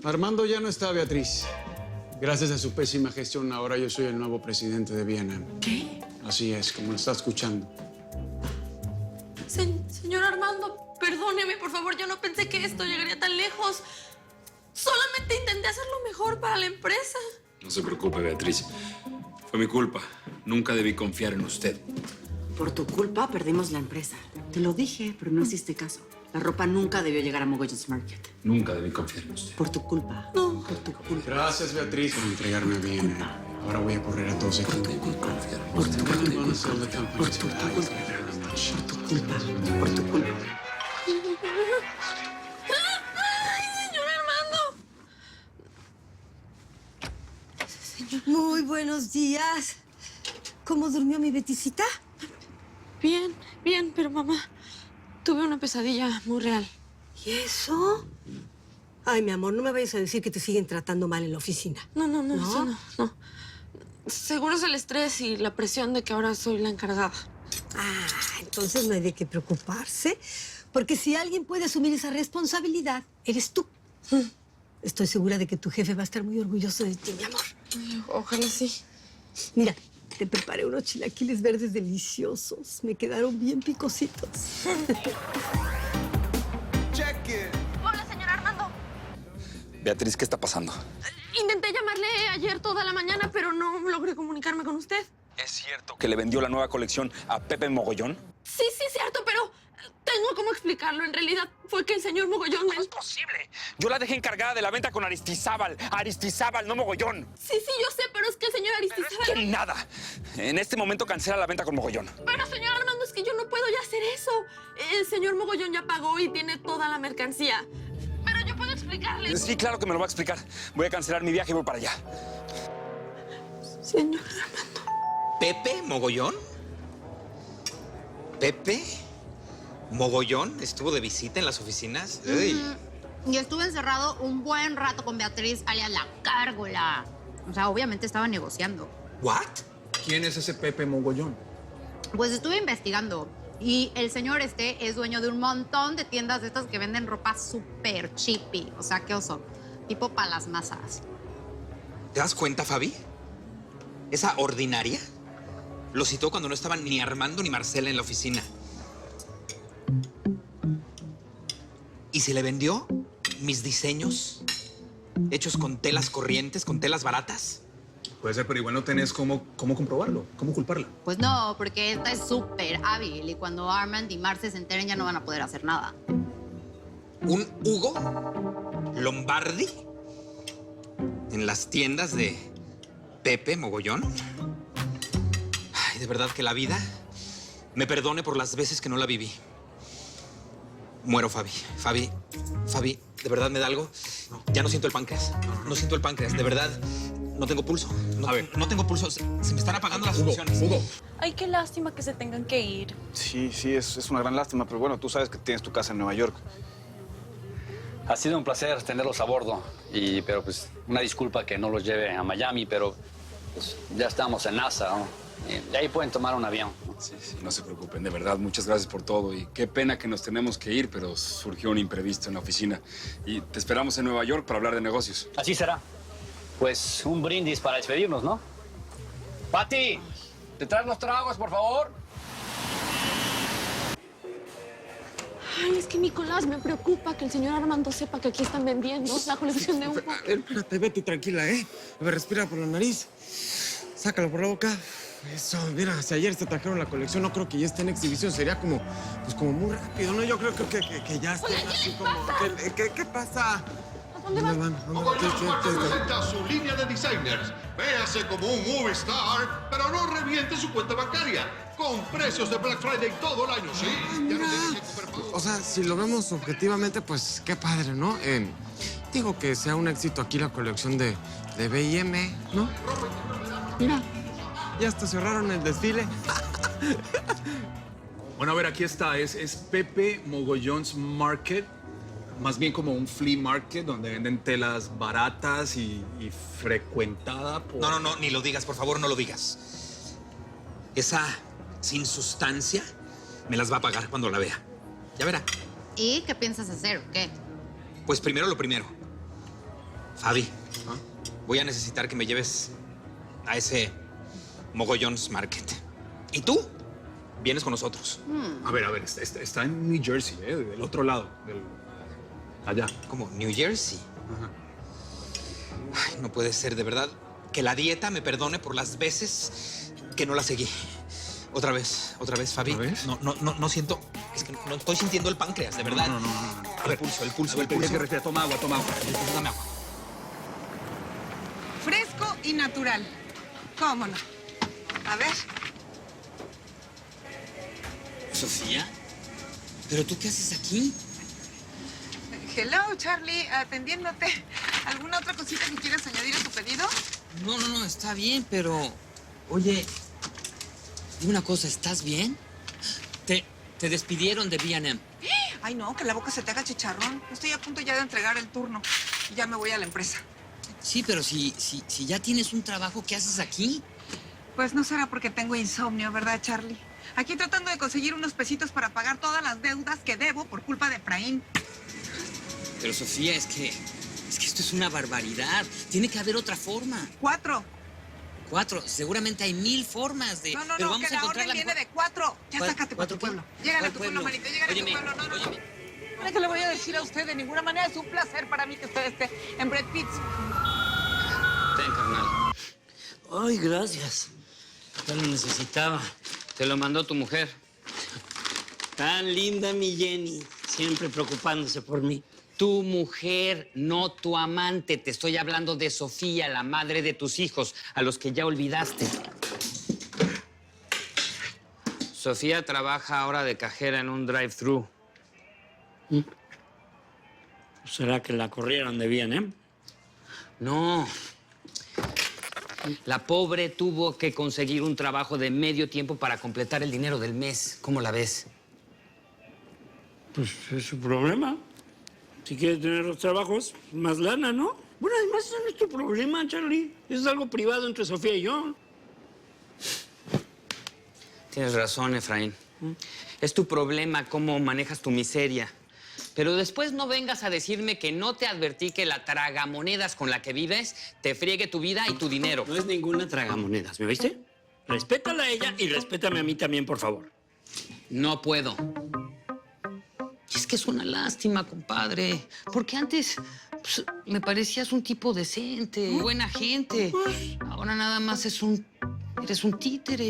Armando ya no está, Beatriz. Gracias a su pésima gestión, ahora yo soy el nuevo presidente de B&M. ¿Qué? Así es, como lo está escuchando. Señor Armando, perdóneme, por favor. Yo no pensé que esto llegaría tan lejos. Solamente intenté hacer lo mejor para la empresa. No se preocupe, Beatriz. Fue mi culpa. Nunca debí confiar en usted. Por tu culpa perdimos la empresa. Te lo dije, pero no hiciste caso. La ropa nunca debió llegar a Mogollon's Market. Nunca debí confiar en usted. Por tu culpa. No. Por tu culpa. Gracias, Beatriz, por entregarme bien. Ahora voy a correr a todos aquí. Debí confiar en Por usted. tu culpa. Por tu culpa. Por tu culpa. Por tu culpa. ¡Ay, señor Armando! Muy buenos días. ¿Cómo durmió mi Beticita? Bien, bien, pero mamá, tuve una pesadilla muy real. ¿Y eso? Ay, mi amor, no me vayas a decir que te siguen tratando mal en la oficina. No, ¿No? eso no. Seguro es el estrés y la presión de que ahora soy la encargada. Ah, entonces no hay de qué preocuparse, porque si alguien puede asumir esa responsabilidad, eres tú. Estoy segura de que tu jefe va a estar muy orgulloso de ti, mi amor. Ojalá sí. Mira, te preparé unos chilaquiles verdes deliciosos. Me quedaron bien picositos. Hola, señor Armando. Beatriz, ¿qué está pasando? Intenté llamarle ayer toda la mañana, pero no logré comunicarme con usted. ¿Es cierto que le vendió la nueva colección a Pepe Mogollón? Sí, cierto, pero tengo cómo explicarlo. En realidad fue que el señor Mogollón me... ¿Cómo es posible? Yo la dejé encargada de la venta con Aristizábal. Aristizábal, no Mogollón. Sí, yo sé, pero es que el señor Aristizábal... Que nada. En este momento cancela la venta con Mogollón. Pero, señor Armando, es que yo no puedo ya hacer eso. El señor Mogollón ya pagó y tiene toda la mercancía. Pero yo puedo explicarle. Sí, claro que me lo va a explicar. Voy a cancelar mi viaje y voy para allá. Señor Armando. ¿Pepe Mogollón? ¿Pepe Mogollón estuvo de visita en las oficinas? Uy. Y estuve encerrado un buen rato con Beatriz, alias la Cárgola. O sea, obviamente estaba negociando. ¿What? ¿Quién es ese Pepe Mogollón? Pues estuve investigando. Y el señor este es dueño de un montón de tiendas de estas que venden ropa súper chippy. O sea, qué oso. Tipo para las masas. ¿Te das cuenta, Fabi? Esa ordinaria lo citó cuando no estaban ni Armando ni Marcela en la oficina. Y se le vendió mis diseños hechos con telas corrientes, con telas baratas. Puede ser, pero igual no tenés cómo comprobarlo, cómo culparla. Pues no, porque esta es súper hábil. Y cuando Armand y Marce se enteren ya no van a poder hacer nada. Un Hugo Lombardi en las tiendas de Pepe Mogollón. Ay, de verdad que la vida me perdone por las veces que no la viví. Muero, Fabi. Fabi, ¿de verdad me da algo? Ya no siento el páncreas. No siento el páncreas, de verdad. No tengo pulso. No tengo pulso. Se me están apagando las funciones. Hugo. Ay, qué lástima que se tengan que ir. Sí, es una gran lástima, pero bueno, tú sabes que tienes tu casa en Nueva York. Ha sido un placer tenerlos a bordo, pero pues una disculpa que no los lleve a Miami, pero pues ya estamos en NASA, ¿no? Y ahí pueden tomar un avión. Sí, no se preocupen, de verdad, muchas gracias por todo. Y qué pena que nos tenemos que ir, pero surgió un imprevisto en la oficina. Y te esperamos en Nueva York para hablar de negocios. Así será. Pues un brindis para despedirnos, ¿no? Pati, ¿te traes los tragos, por favor? Ay, es que Nicolás, me preocupa que el señor Armando sepa que aquí están vendiendo la colección de Hugo. Espérate, Betty, tranquila, ¿eh? A ver, respira por la nariz. Sácalo por la boca. Eso, mira, si ayer se trajeron la colección, no creo que ya esté en exhibición. Sería como muy rápido, ¿no? Yo creo que ya está así como... ¿Qué pasa? ¿A dónde van? Presenta su línea de designers. Véase como un movie star, pero no reviente su cuenta bancaria. Con precios de Black Friday todo el año, sí. Ya no tiene que comer pavo. O sea, si lo vemos objetivamente, pues qué padre, ¿no? Digo que sea un éxito aquí la colección de B&M, ¿no? Mira, ya hasta cerraron el desfile. Bueno, a ver, aquí está. Es Pepe Mogollon's Market. Más bien como un flea market donde venden telas baratas y frecuentada por... No, ni lo digas, por favor, no lo digas. Esa sin sustancia me las va a pagar cuando la vea. Ya verá. ¿Y qué piensas hacer o qué? Pues primero lo primero. Fabi, voy a necesitar que me lleves a ese Mogollon's Market. ¿Y tú? Vienes con nosotros. A ver, está en New Jersey, del otro lado, allá. ¿Cómo? ¿New Jersey? Ajá. Ay, no puede ser, de verdad. Que la dieta me perdone por las veces que no la seguí. Otra vez, Fabi. ¿Otra vez? No siento... Es que no estoy sintiendo el páncreas, de verdad. No. A ver, el pulso. Toma agua. Dame agua. Fresco y natural. ¿Cómo no? A ver. ¿Sofía? ¿Pero tú qué haces aquí? Hello, Charlie. Atendiéndote. ¿Alguna otra cosita que quieras añadir a tu pedido? No, está bien, pero... Oye, dime una cosa, ¿estás bien? Te despidieron de B&M. Ay, no, que la boca se te haga chicharrón. Estoy a punto ya de entregar el turno. Ya me voy a la empresa. Sí, pero si ya tienes un trabajo, ¿qué haces aquí? Pues no será porque tengo insomnio, ¿verdad, Charlie? Aquí tratando de conseguir unos pesitos para pagar todas las deudas que debo por culpa de Efraín. Pero, Sofía, es que esto es una barbaridad. Tiene que haber otra forma. 4. 4. Seguramente hay 1000 formas de... No, pero vamos que a la encontrar orden viene mejor. de 4. Ya sácate para tu ¿4 pueblo. qué? Llégale a ¿Cuál tu pueblo, manito. Llégale a tu Óyeme, pueblo. No. óyeme. ¿Qué le voy a decir a usted? De ninguna manera es un placer para mí que usted esté en Brad Pitt. Ten, carnal. Ay, gracias. Ya lo necesitaba. Te lo mandó tu mujer. Tan linda mi Jenny, siempre preocupándose por mí. Tu mujer, no tu amante. Te estoy hablando de Sofía, la madre de tus hijos, a los que ya olvidaste. Sofía trabaja ahora de cajera en un drive-thru. ¿Será que la corrieron de B&M? No. La pobre tuvo que conseguir un trabajo de medio tiempo para completar el dinero del mes. ¿Cómo la ves? Pues es su problema. Si quiere tener los trabajos, más lana, ¿no? Bueno, además eso no es tu problema, Charlie. Es algo privado entre Sofía y yo. Tienes razón, Efraín. Es tu problema cómo manejas tu miseria. Pero después no vengas a decirme que no te advertí que la tragamonedas con la que vives te friegue tu vida y tu dinero. No es ninguna tragamonedas, ¿me oíste? Respétala a ella y respétame a mí también, por favor. No puedo. Es que es una lástima, compadre. Porque antes pues, me parecías un tipo decente, buena gente. Ahora nada más eres un títere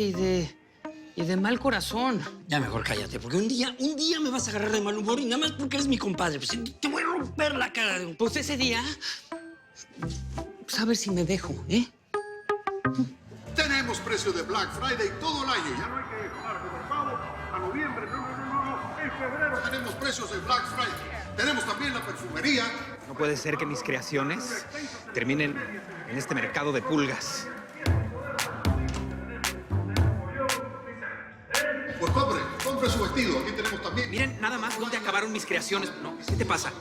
y de mal corazón. Ya mejor cállate, porque un día me vas a agarrar de mal humor y nada más porque eres mi compadre. Pues te voy a romper la cara de un... Pues ese día, pues a ver si me dejo, ¿eh? Tenemos precios de Black Friday todo el año. Ya no hay que dejarse del pavo a noviembre. No. En febrero tenemos precios de Black Friday. Tenemos también la perfumería. No puede ser que mis creaciones terminen en este mercado de pulgas. Pues compre su vestido. Aquí tenemos también. Miren nada más dónde acabaron mis creaciones. No, ¿qué te pasa?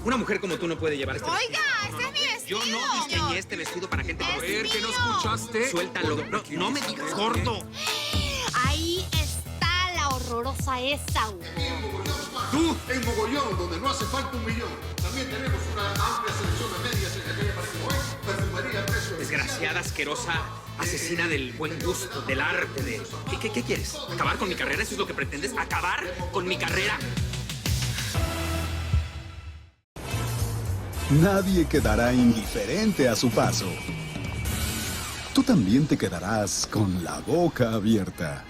Una mujer como tú no puede llevar este vestido. Oiga, ese es mi vestido. Yo no diseñé este vestido para gente como tú. ¿Que no escuchaste? Suéltalo. No me digas gordo. Ahí está la horrorosa esa, güey. Tú en Mogollón, donde no hace falta $1 millón. También tenemos una amplia selección de medias en aquella para que hoy perfumería a precio de... Desgraciada, asquerosa, asesina del buen gusto, del arte, de... ¿Qué quieres? ¿Acabar con mi carrera? ¿Eso es lo que pretendes? ¿Acabar con mi carrera? Nadie quedará indiferente a su paso. Tú también te quedarás con la boca abierta.